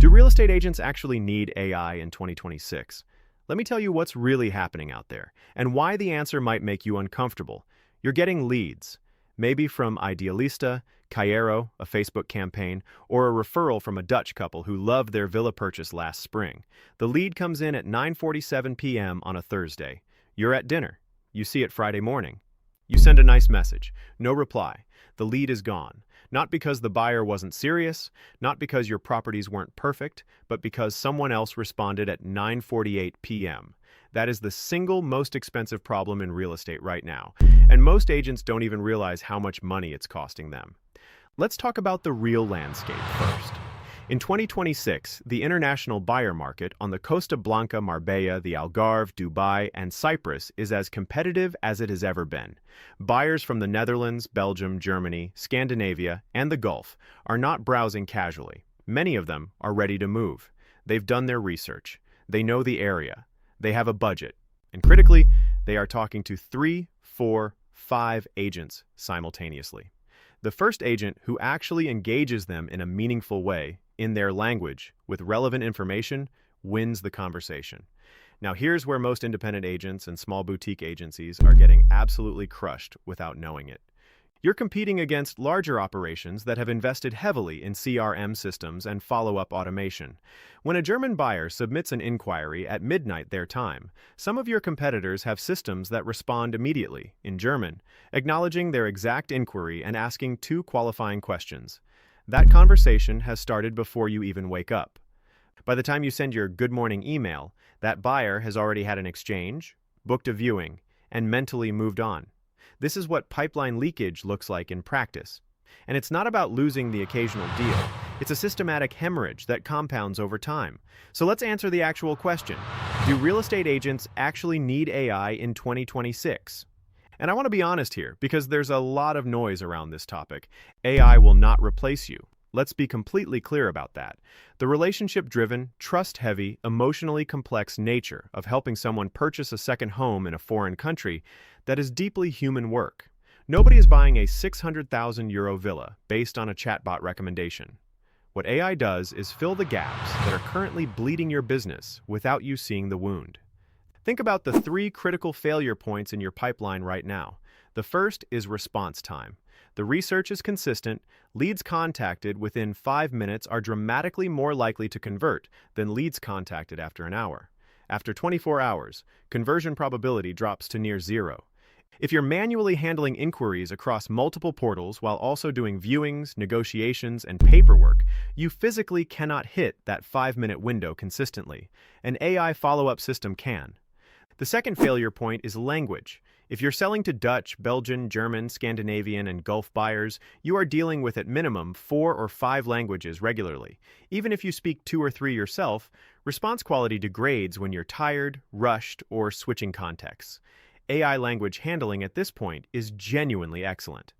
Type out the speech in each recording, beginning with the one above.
Do real estate agents actually need AI in 2026? Let me tell you what's really happening out there and why the answer might make you uncomfortable. You're getting leads, maybe from Idealista, Cairo, a Facebook campaign, or a referral from a Dutch couple who loved their villa purchase last spring. The lead comes in at 9:47 p.m. on a Thursday. You're at dinner. You see it Friday morning. You send a nice message. No reply. The lead is gone. Not because the buyer wasn't serious, not because your properties weren't perfect, but because someone else responded at 9:48 p.m. That is the single most expensive problem in real estate right now, and most agents don't even realize how much money it's costing them. Let's talk about the real landscape first. In 2026, the international buyer market on the Costa Blanca, Marbella, the Algarve, Dubai, and Cyprus is as competitive as it has ever been. Buyers from the Netherlands, Belgium, Germany, Scandinavia, and the Gulf are not browsing casually. Many of them are ready to move. They've done their research. They know the area. They have a budget. And critically, they are talking to 3, 4, 5 agents simultaneously. The first agent who actually engages them in a meaningful way, in their language, with relevant information, wins the conversation. Now here's where most independent agents and small boutique agencies are getting absolutely crushed without knowing it. You're competing against larger operations that have invested heavily in CRM systems and follow-up automation. When a German buyer submits an inquiry at midnight their time, some of your competitors have systems that respond immediately, in German, acknowledging their exact inquiry and asking 2 qualifying questions. That conversation has started before you even wake up. By the time you send your good morning email, that buyer has already had an exchange, booked a viewing, and mentally moved on. This is what pipeline leakage looks like in practice. And it's not about losing the occasional deal. It's a systematic hemorrhage that compounds over time. So let's answer the actual question. Do real estate agents actually need AI in 2026? And I want to be honest here, because there's a lot of noise around this topic. AI will not replace you. Let's be completely clear about that. The relationship-driven, trust-heavy, emotionally complex nature of helping someone purchase a second home in a foreign country, that is deeply human work. Nobody is buying a €600,000 villa based on a chatbot recommendation. What AI does is fill the gaps that are currently bleeding your business without you seeing the wound. Think about the 3 critical failure points in your pipeline right now. The first is response time. The research is consistent. Leads contacted within 5 minutes are dramatically more likely to convert than leads contacted after an hour. After 24 hours, conversion probability drops to near 0. If you're manually handling inquiries across multiple portals while also doing viewings, negotiations, and paperwork, you physically cannot hit that 5-minute window consistently. An AI follow-up system can. The second failure point is language. If you're selling to Dutch, Belgian, German, Scandinavian, and Gulf buyers, you are dealing with at minimum 4 or 5 languages regularly. Even if you speak 2 or 3 yourself, response quality degrades when you're tired, rushed, or switching contexts. AI language handling at this point is genuinely excellent.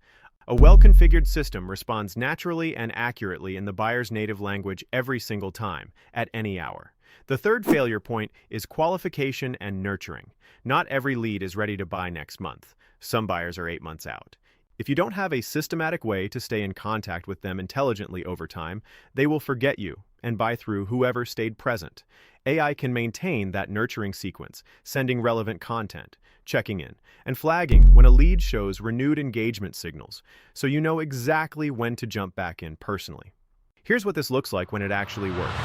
A well-configured system responds naturally and accurately in the buyer's native language every single time, at any hour. The third failure point is qualification and nurturing. Not every lead is ready to buy next month. Some buyers are 8 months out. If you don't have a systematic way to stay in contact with them intelligently over time, they will forget you and buy through whoever stayed present. AI can maintain that nurturing sequence, sending relevant content, checking in, and flagging when a lead shows renewed engagement signals, so you know exactly when to jump back in personally. Here's what this looks like when it actually works.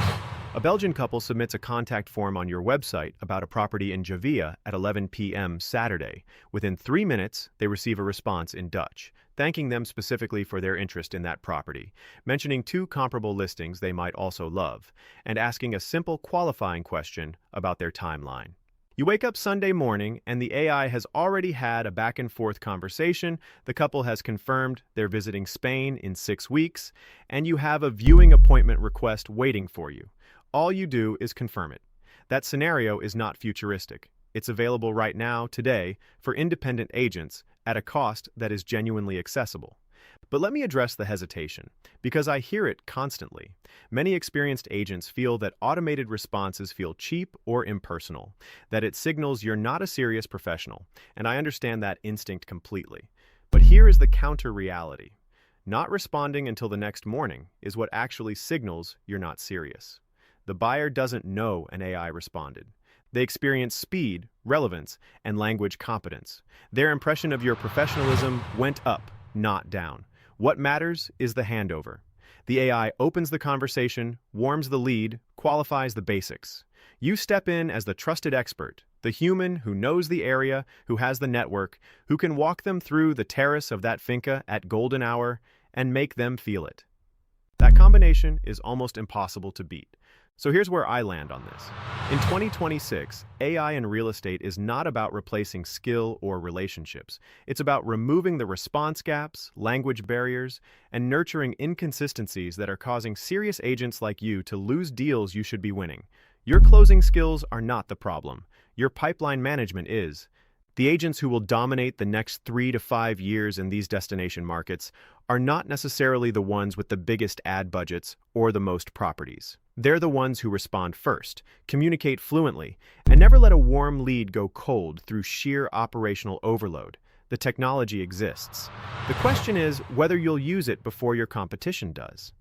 A Belgian couple submits a contact form on your website about a property in Javia at 11 p.m. Saturday. Within 3 minutes, they receive a response in Dutch, thanking them specifically for their interest in that property, mentioning 2 comparable listings they might also love, and asking a simple qualifying question about their timeline. You wake up Sunday morning and the AI has already had a back-and-forth conversation, the couple has confirmed they're visiting Spain in 6 weeks, and you have a viewing appointment request waiting for you. All you do is confirm it. That scenario is not futuristic. It's available right now, today, for independent agents at a cost that is genuinely accessible. But let me address the hesitation, because I hear it constantly. Many experienced agents feel that automated responses feel cheap or impersonal, that it signals you're not a serious professional, and I understand that instinct completely. But here is the counter-reality. Not responding until the next morning is what actually signals you're not serious. the buyer doesn't know an AI responded. They experience speed, relevance, and language competence. Their impression of your professionalism went up, not down. What matters is the handover. The AI opens the conversation, warms the lead, qualifies the basics. You step in as the trusted expert, the human who knows the area, who has the network, who can walk them through the terrace of that finca at golden hour and make them feel it. That combination is almost impossible to beat. So here's where I land on this. In 2026, AI in real estate is not about replacing skill or relationships. It's about removing the response gaps, language barriers, and nurturing inconsistencies that are causing serious agents like you to lose deals you should be winning. Your closing skills are not the problem. Your pipeline management is. The agents who will dominate the next 3 to 5 years in these destination markets are not necessarily the ones with the biggest ad budgets or the most properties. They're the ones who respond first, communicate fluently, and never let a warm lead go cold through sheer operational overload. The technology exists. The question is whether you'll use it before your competition does.